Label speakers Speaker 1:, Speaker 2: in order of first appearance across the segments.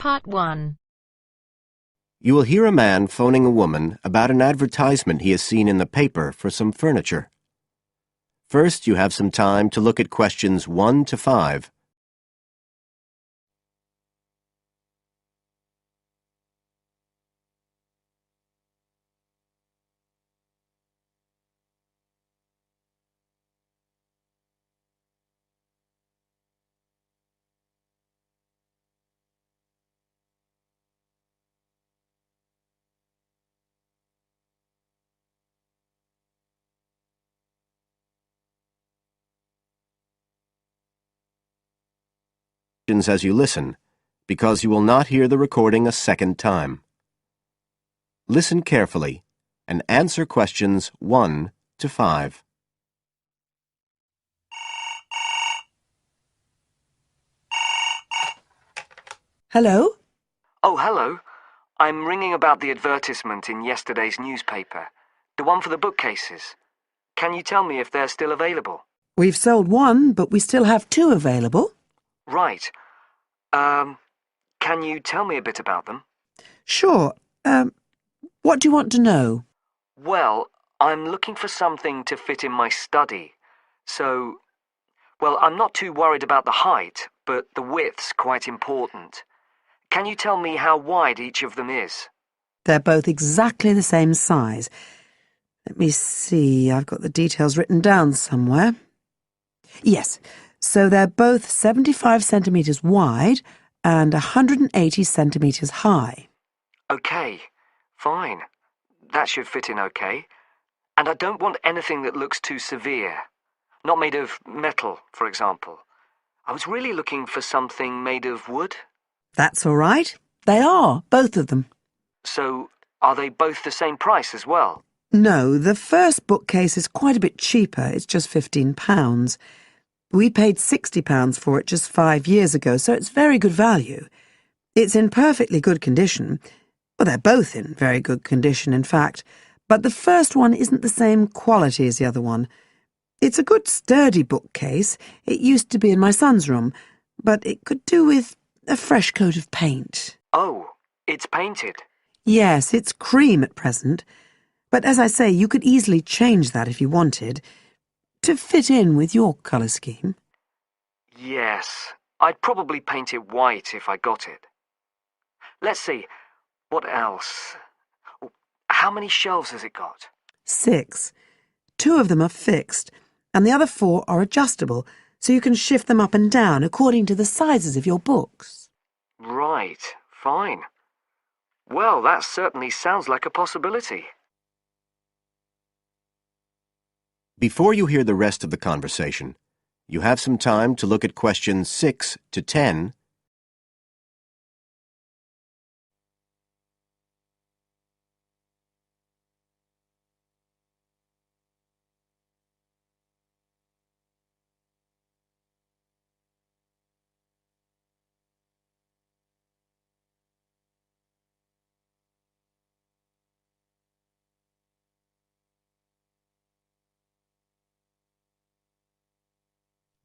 Speaker 1: Part 1.
Speaker 2: You will hear a man phoning a woman about an advertisement he has seen in the paper for some furniture. First, you have some time to look at questions 1 to 5. As you listen, because you will not hear the recording a second time. Listen carefully and answer questions 1 to 5.
Speaker 3: Hello?
Speaker 4: Oh, hello. I'm ringing about the advertisement in yesterday's newspaper. The one for the bookcases. Can you tell me if they're still available?
Speaker 3: We've sold one, but we still have 2 available.
Speaker 4: Right. Can you tell me a bit about them?
Speaker 3: Sure. What do you want to know?
Speaker 4: Well, I'm looking for something to fit in my study. So, I'm not too worried about the height, but the width's quite important. Can you tell me how wide each of them is?
Speaker 3: They're both exactly the same size. Let me see, I've got the details written down somewhere. Yes, so they're both 75 centimetres wide and 180 centimetres high.
Speaker 4: Okay, fine. That should fit in okay. And I don't want anything that looks too severe. Not made of metal, for example. I was really looking for something made of wood.
Speaker 3: That's all right. They are, both of them.
Speaker 4: So, are they both the same price as well?
Speaker 3: No, the first bookcase is quite a bit cheaper. It's just £15. We paid £60 for it just 5 years ago, so it's very good value. It's in perfectly good condition. Well, they're both in very good condition, in fact. But the first one isn't the same quality as the other one. It's a good sturdy bookcase. It used to be in my son's room, but it could do with a fresh coat of paint.
Speaker 4: Oh, it's painted.
Speaker 3: Yes, it's cream at present. But as I say, you could easily change that if you wanted, to fit in with your colour scheme.
Speaker 4: Yes, I'd probably paint it white if I got it. Let's see, what else? How many shelves has it got?
Speaker 3: 6. 2 of them are fixed, and the other 4 are adjustable, so you can shift them up and down according to the sizes of your books.
Speaker 4: Right, fine. Well, that certainly sounds like a possibility.
Speaker 2: Before you hear the rest of the conversation, you have some time to look at questions 6 to 10.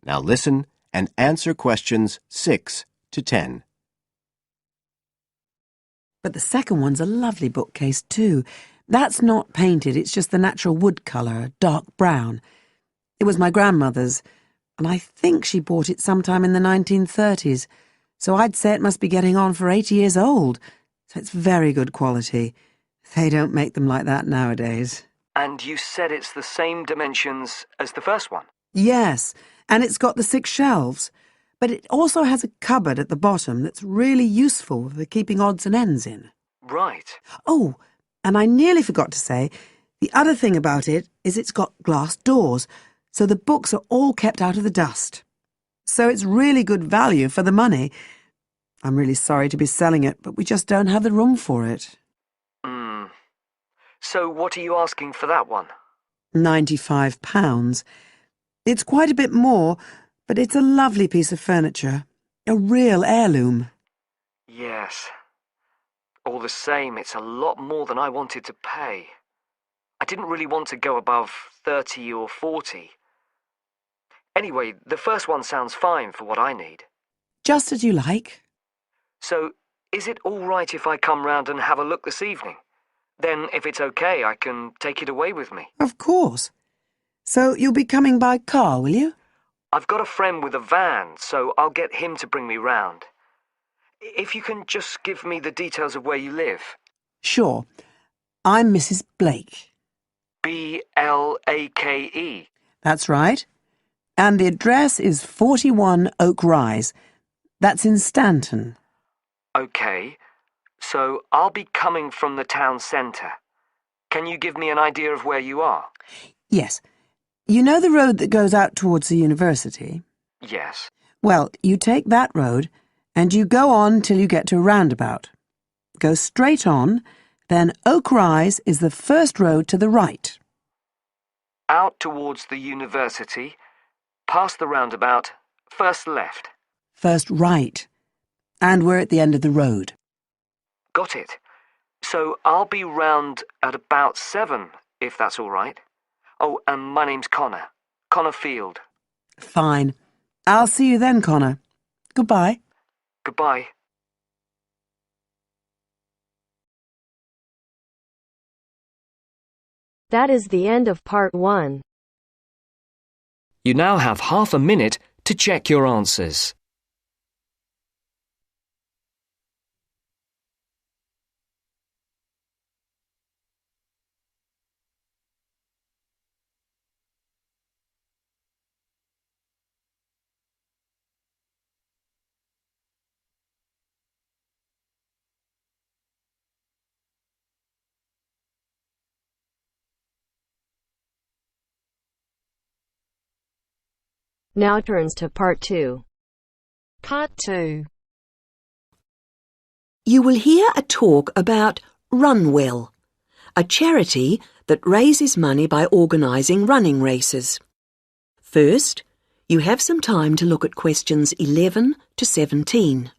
Speaker 2: Now listen and answer questions 6 to 10.
Speaker 3: But the second one's a lovely bookcase too. That's not painted, it's just the natural wood colour, dark brown. It was my grandmother's, and I think she bought it sometime in the 1930s, so I'd say it must be getting on for 80 years old, so it's very good quality. They don't make them like that nowadays.
Speaker 4: And you said it's the same dimensions as the first one?
Speaker 3: Yes, and it's got the 6 shelves, but it also has a cupboard at the bottom that's really useful for keeping odds and ends in.
Speaker 4: Right.
Speaker 3: Oh, and I nearly forgot to say, the other thing about it is it's got glass doors, so the books are all kept out of the dust. So it's really good value for the money. I'm really sorry to be selling it, but we just don't have the room for it.
Speaker 4: So what are you asking for that one?
Speaker 3: £95. It's quite a bit more, but it's a lovely piece of furniture. A real heirloom.
Speaker 4: Yes. All the same, it's a lot more than I wanted to pay. I didn't really want to go above 30 or 40. Anyway, the first one sounds fine for what I need.
Speaker 3: Just as you like.
Speaker 4: So, Is it all right if I come round and have a look this evening? Then, if it's okay, I can take it away with me.
Speaker 3: Of course. So you'll be coming by car, will you?
Speaker 4: I've got a friend with a van, so I'll get him to bring me round. If you can just give me the details of where you live.
Speaker 3: Sure. I'm Mrs. Blake.
Speaker 4: Blake.
Speaker 3: That's right. And the address is 41 Oak Rise. That's in Stanton.
Speaker 4: OK. So I'll be coming from the town centre. Can you give me an idea of where you are?
Speaker 3: Yes. You know the road that goes out towards the university?
Speaker 4: Yes.
Speaker 3: Well, you take that road and you go on till you get to a roundabout. Go straight on, then Oak Rise is the first road to the right.
Speaker 4: Out towards the university, past the roundabout, first left.
Speaker 3: First right. And we're at the end of the road.
Speaker 4: Got it. So I'll be round at about 7, if that's all right. Oh, and my name's Connor. Connor Field.
Speaker 3: Fine. I'll see you then, Connor. Goodbye.
Speaker 4: Goodbye.
Speaker 1: That is the end of part 1.
Speaker 5: You now have half a minute to check your answers.
Speaker 1: Now turns to part 2.
Speaker 6: Part 2.
Speaker 7: You will hear a talk about Runwell, a charity that raises money by organising running races. First, you have some time to look at questions 11 to 17.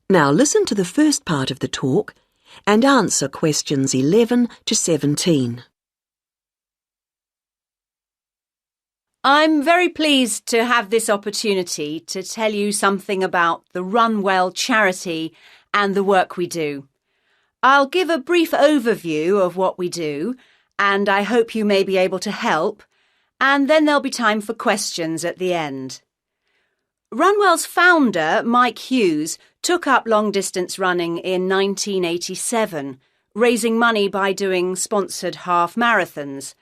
Speaker 7: Now listen to the first part of the talk and answer questions 11 to 17.
Speaker 6: I'm very pleased to have this opportunity to tell you something about the Runwell charity and the work we do. I'll give a brief overview of what we do, and I hope you may be able to help, and then there'll be time for questions at the end. Runwell's founder, Mike Hughes, took up long-distance running in 1987, raising money by doing sponsored half marathons,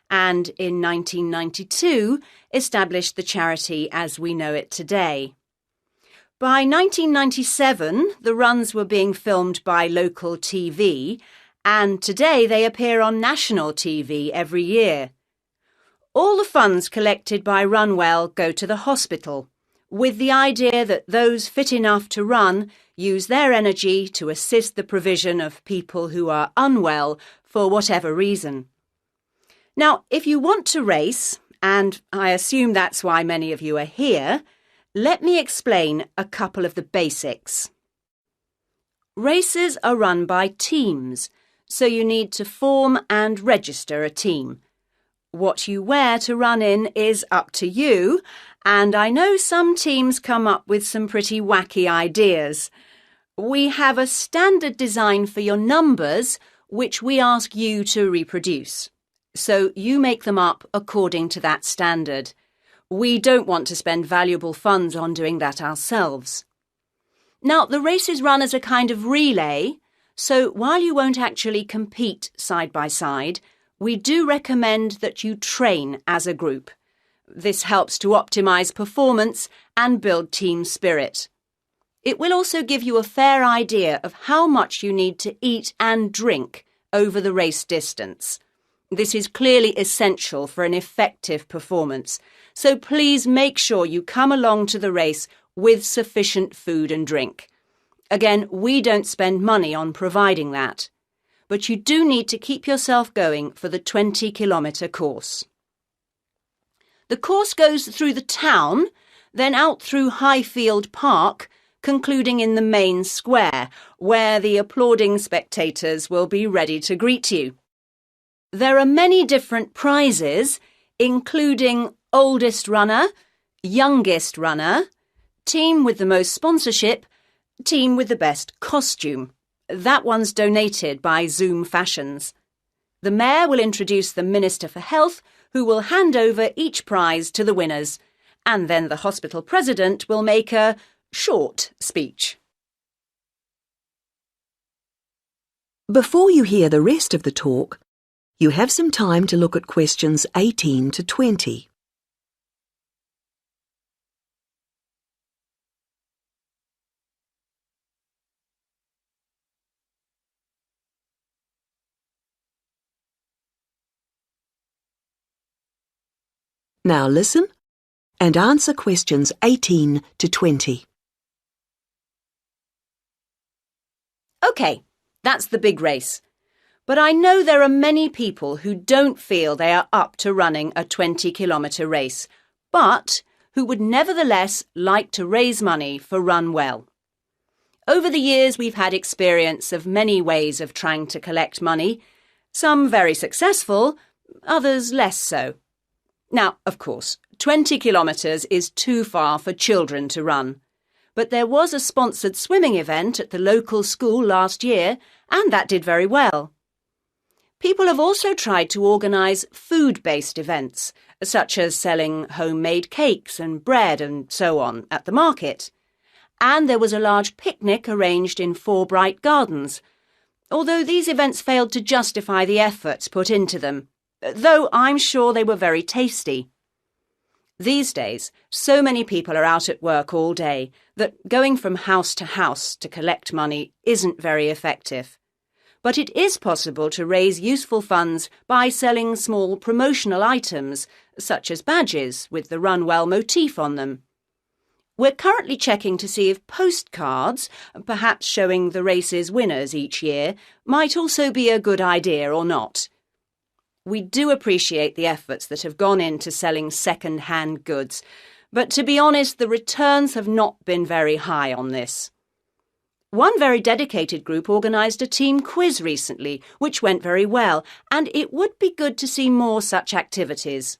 Speaker 6: and in 1992 established the charity as we know it today. By 1997, the runs were being filmed by local TV, and today they appear on national TV every year. All the funds collected by Runwell go to the hospital, with the idea that those fit enough to run use their energy to assist the provision of people who are unwell for whatever reason. Now, if you want to race, and I assume that's why many of you are here, let me explain a couple of the basics. Races are run by teams, so you need to form and register a team. What you wear to run in is up to you, and I know some teams come up with some pretty wacky ideas. We have a standard design for your numbers, which we ask you to reproduce. So you make them up according to that standard. We don't want to spend valuable funds on doing that ourselves. Now, the race is run as a kind of relay, so while you won't actually compete side by side, we do recommend that you train as a group. This helps to optimise performance and build team spirit. It will also give you a fair idea of how much you need to eat and drink over the race distance. This is clearly essential for an effective performance, so please make sure you come along to the race with sufficient food and drink. Again, we don't spend money on providing that, but you do need to keep yourself going for the 20-kilometre course. The course goes through the town, then out through Highfield Park, concluding in the main square, where the applauding spectators will be ready to greet you. There are many different prizes, including oldest runner, youngest runner, team with the most sponsorship, team with the best costume. That one's donated by Zoom Fashions. The Mayor will introduce the Minister for Health, who will hand over each prize to the winners, and then the hospital president will make a short speech.
Speaker 7: Before you hear the rest of the talk, you have some time to look at questions 18 to 20. Now listen and answer questions 18 to 20.
Speaker 6: OK, that's the big race. But I know there are many people who don't feel they are up to running a 20-kilometre race, but who would nevertheless like to raise money for Run Well. Over the years, we've had experience of many ways of trying to collect money, some very successful, others less so. Now, of course, 20 kilometres is too far for children to run. But there was a sponsored swimming event at the local school last year, and that did very well. People have also tried to organise food-based events, such as selling homemade cakes and bread and so on at the market. And there was a large picnic arranged in 4 Bright Gardens, although these events failed to justify the efforts put into them, though I'm sure they were very tasty. These days, so many people are out at work all day that going from house to collect money isn't very effective. But it is possible to raise useful funds by selling small promotional items, such as badges with the Run Well motif on them. We're currently checking to see if postcards, perhaps showing the race's winners each year, might also be a good idea or not. We do appreciate the efforts that have gone into selling second-hand goods, but to be honest, the returns have not been very high on this. One very dedicated group organised a team quiz recently, which went very well, and it would be good to see more such activities.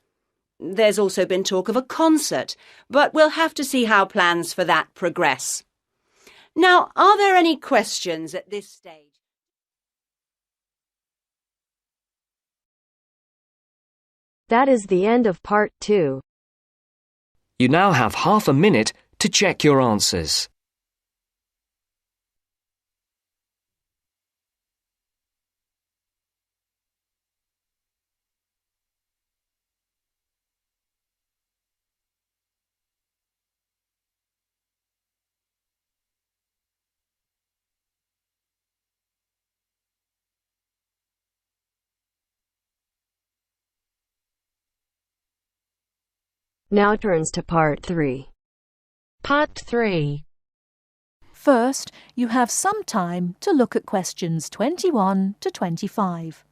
Speaker 6: There's also been talk of a concert, but we'll have to see how plans for that progress. Now, are there any questions at this stage?
Speaker 1: That is the end of part 2.
Speaker 5: You now have half a minute to check your answers.
Speaker 1: Now turns to part 3.
Speaker 8: Part 3. First, you have some time to look at questions 21 to 25.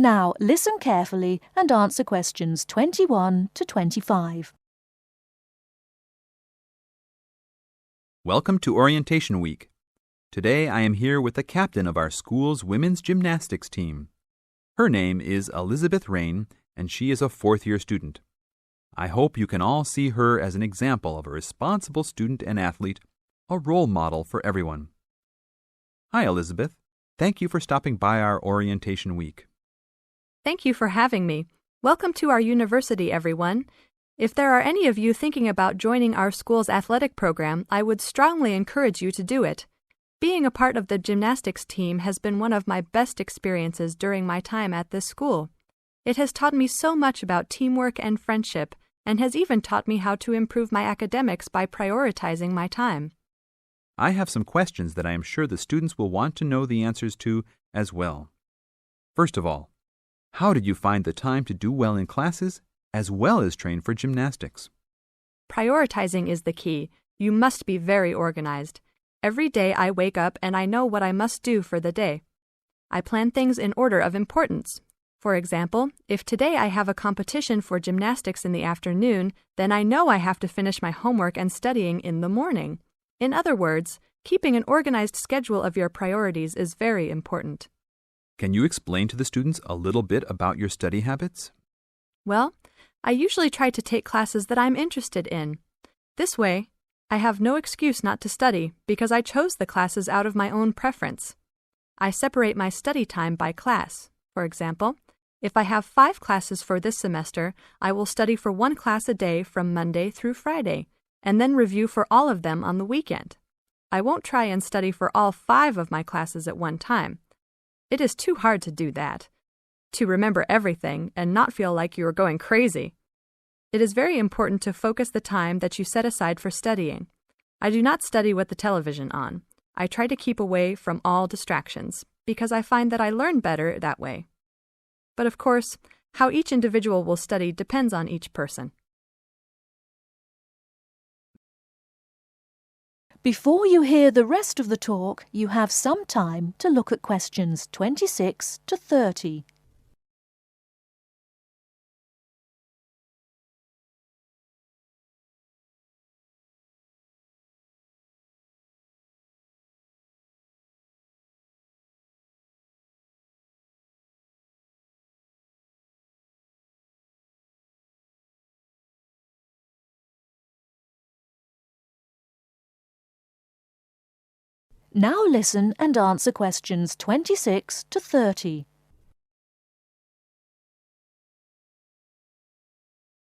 Speaker 8: Now listen carefully and answer questions 21 to 25.
Speaker 9: Welcome to Orientation Week. Today I am here with the captain of our school's women's gymnastics team. Her name is Elizabeth Rain, and she is a 4th-year student. I hope you can all see her as an example of a responsible student and athlete, a role model for everyone. Hi, Elizabeth. Thank you for stopping by our Orientation Week.
Speaker 10: Thank you for having me. Welcome to our university, everyone. If there are any of you thinking about joining our school's athletic program, I would strongly encourage you to do it. Being a part of the gymnastics team has been one of my best experiences during my time at this school. It has taught me so much about teamwork and friendship, and has even taught me how to improve my academics by prioritizing my time.
Speaker 9: I have some questions that I am sure the students will want to know the answers to as well. First of all, how did you find the time to do well in classes as well as train for gymnastics?
Speaker 10: Prioritizing is the key. You must be very organized. Every day I wake up and I know what I must do for the day. I plan things in order of importance. For example, if today I have a competition for gymnastics in the afternoon, then I know I have to finish my homework and studying in the morning. In other words, keeping an organized schedule of your priorities is very important.
Speaker 9: Can you explain to the students a little bit about your study habits?
Speaker 10: Well, I usually try to take classes that I'm interested in. This way, I have no excuse not to study because I chose the classes out of my own preference. I separate my study time by class. For example, if I have 5 classes for this semester, I will study for 1 class a day from Monday through Friday, and then review for all of them on the weekend. I won't try and study for all 5 of my classes at one time. It is too hard to do that, to remember everything and not feel like you are going crazy. It is very important to focus the time that you set aside for studying. I do not study with the television on. I try to keep away from all distractions because I find that I learn better that way. But of course, how each individual will study depends on each person.
Speaker 8: Before you hear the rest of the talk, you have some time to look at questions 26 to 30. Now listen and answer questions 26 to 30.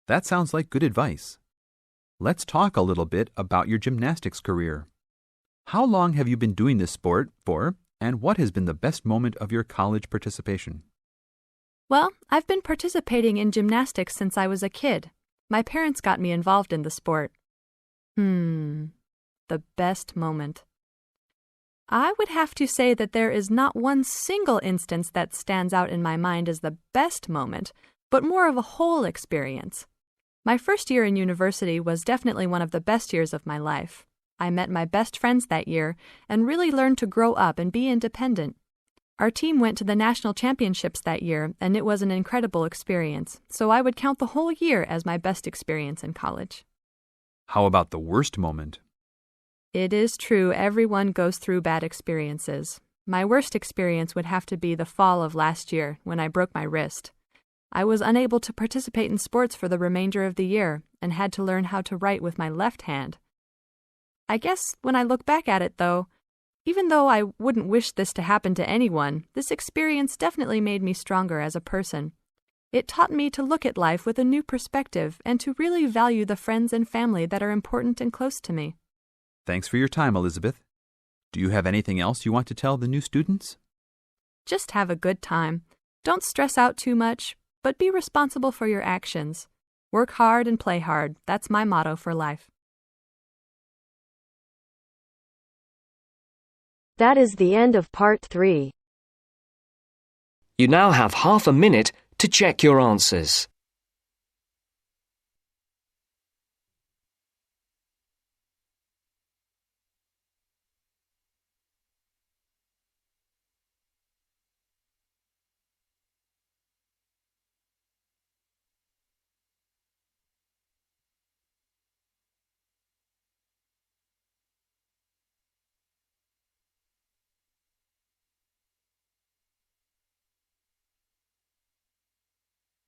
Speaker 9: That sounds like good advice. Let's talk a little bit about your gymnastics career. How long have you been doing this sport for, and what has been the best moment of your college participation?
Speaker 10: Well, I've been participating in gymnastics since I was a kid. My parents got me involved in the sport. The best moment. I would have to say that there is not one single instance that stands out in my mind as the best moment, but more of a whole experience. My first year in university was definitely one of the best years of my life. I met my best friends that year and really learned to grow up and be independent. Our team went to the national championships that year, and it was an incredible experience, so I would count the whole year as my best experience in college.
Speaker 9: How about the worst moment?
Speaker 10: It is true everyone goes through bad experiences. My worst experience would have to be the fall of last year when I broke my wrist. I was unable to participate in sports for the remainder of the year and had to learn how to write with my left hand. I guess when I look back at it, though, even though I wouldn't wish this to happen to anyone, this experience definitely made me stronger as a person. It taught me to look at life with a new perspective and to really value the friends and family that are important and close to me.
Speaker 9: Thanks for your time, Elizabeth. Do you have anything else you want to tell the new students?
Speaker 10: Just have a good time. Don't stress out too much, but be responsible for your actions. Work hard and play hard. That's my motto for life.
Speaker 1: That is the end of part 3.
Speaker 5: You now have half a minute to check your answers.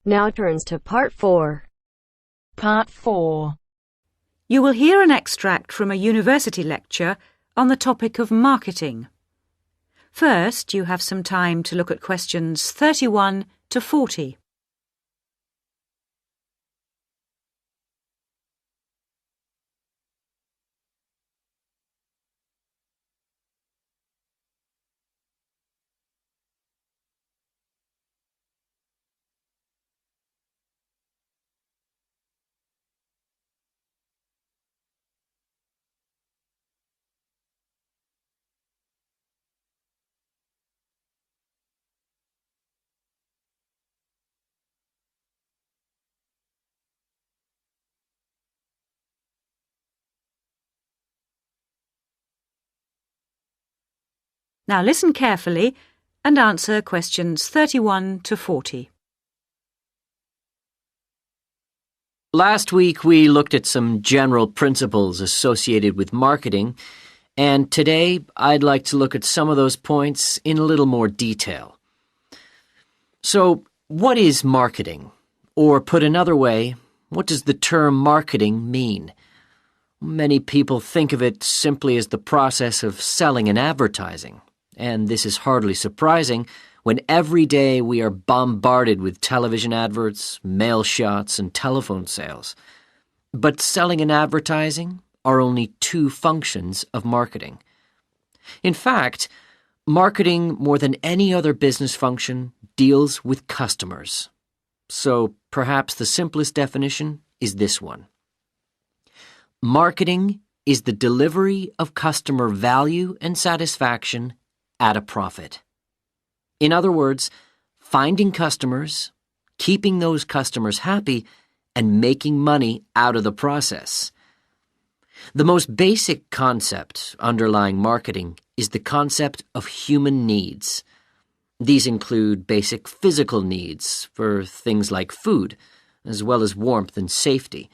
Speaker 1: Now turns to part 4.
Speaker 11: Part 4. You will hear an extract from a university lecture on the topic of marketing. First, you have some time to look at questions 31 to 40. Now listen carefully and answer questions 31 to 40.
Speaker 12: Last week we looked at some general principles associated with marketing, and today I'd like to look at some of those points in a little more detail. So, what is marketing? Or put another way, what does the term marketing mean? Many people think of it simply as the process of selling and advertising, and this is hardly surprising when every day we are bombarded with television adverts, mail shots, and telephone sales. But selling and advertising are only two functions of marketing. In fact, marketing, more than any other business function, deals with customers. So perhaps the simplest definition is this one. Marketing is the delivery of customer value and satisfaction at a profit. In other words, finding customers, keeping those customers happy, and making money out of the process. The most basic concept underlying marketing is the concept of human needs. These include basic physical needs for things like food, as well as warmth and safety.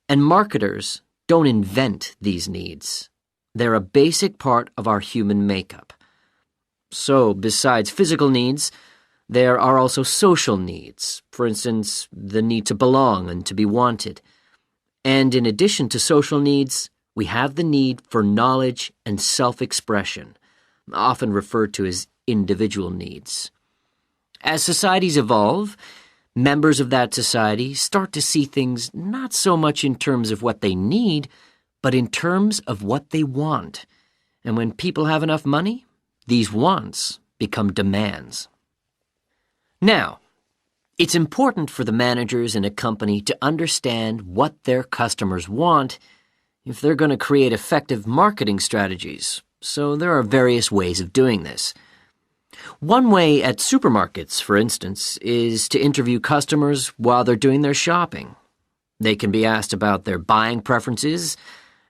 Speaker 12: And marketers don't invent these needs. They're a basic part of our human makeup. So, besides physical needs, there are also social needs. For instance, the need to belong and to be wanted. And in addition to social needs, we have the need for knowledge and self-expression, often referred to as individual needs. As societies evolve, members of that society start to see things not so much in terms of what they need, but in terms of what they want. And when people have enough money, these wants become demands. Now, it's important for the managers in a company to understand what their customers want if they're going to create effective marketing strategies. So there are various ways of doing this. One way at supermarkets, for instance, is to interview customers while they're doing their shopping. They can be asked about their buying preferences,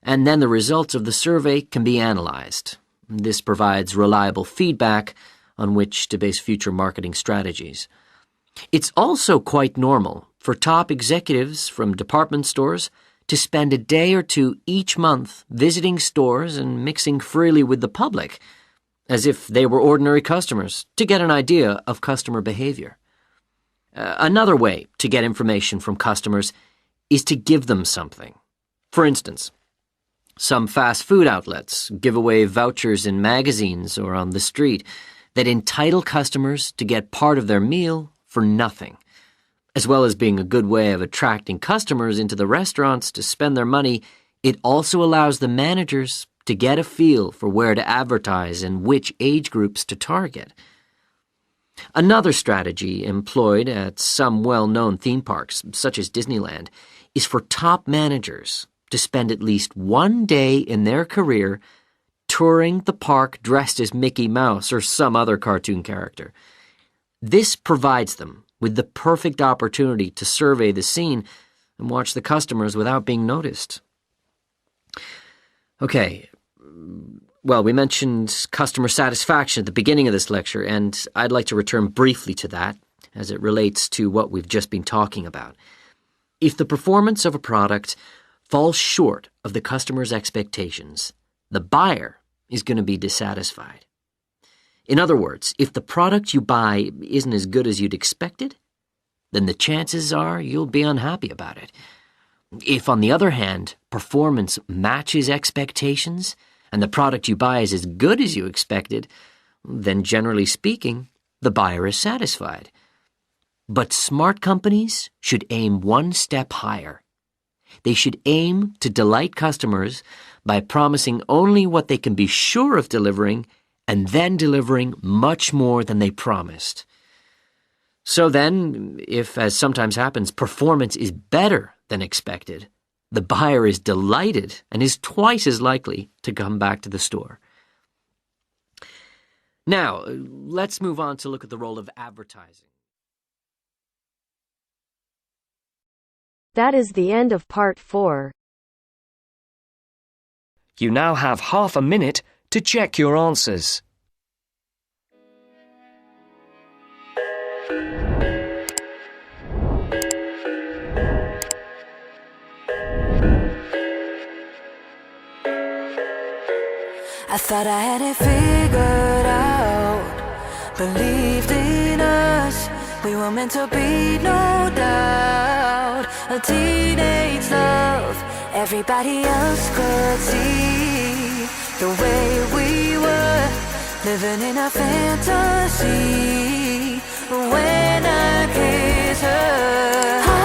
Speaker 12: and then the results of the survey can be analyzed. This provides reliable feedback on which to base future marketing strategies. It's also quite normal for top executives from department stores to spend a day or two each month visiting stores and mixing freely with the public, as if they were ordinary customers, to get an idea of customer behavior. Another way to get information from customers is to give them something. For instance, some fast food outlets give away vouchers in magazines or on the street that entitle customers to get part of their meal for nothing. As well as being a good way of attracting customers into the restaurants to spend their money, it also allows the managers to get a feel for where to advertise and which age groups to target. Another strategy employed at some well-known theme parks, such as Disneyland, is for top managers to spend at least one day in their career touring the park dressed as Mickey Mouse or some other cartoon character. This provides them with the perfect opportunity to survey the scene and watch the customers without being noticed. Okay, well, we mentioned customer satisfaction at the beginning of this lecture, and I'd like to return briefly to that as it relates to what we've just been talking about. If the performance of a product falls short of the customer's expectations, the buyer is going to be dissatisfied. In other words, if the product you buy isn't as good as you'd expected, then the chances are you'll be unhappy about it. If, on the other hand, performance matches expectations and the product you buy is as good as you expected, then generally speaking, the buyer is satisfied. But smart companies should aim one step higher. They should aim to delight customers by promising only what they can be sure of delivering and then delivering much more than they promised. So then, if, as sometimes happens, performance is better than expected, the buyer is delighted and is twice as likely to come back to the store. Now, let's move on to look at the role of advertising.
Speaker 1: That is the end of part 4.
Speaker 5: You now have half a minute to check your answers.
Speaker 13: I thought I had it figured out. Believed in us, we were meant to be, no doubt. A teenage love, everybody else could see the way we were, living in a fantasy. When I kiss her,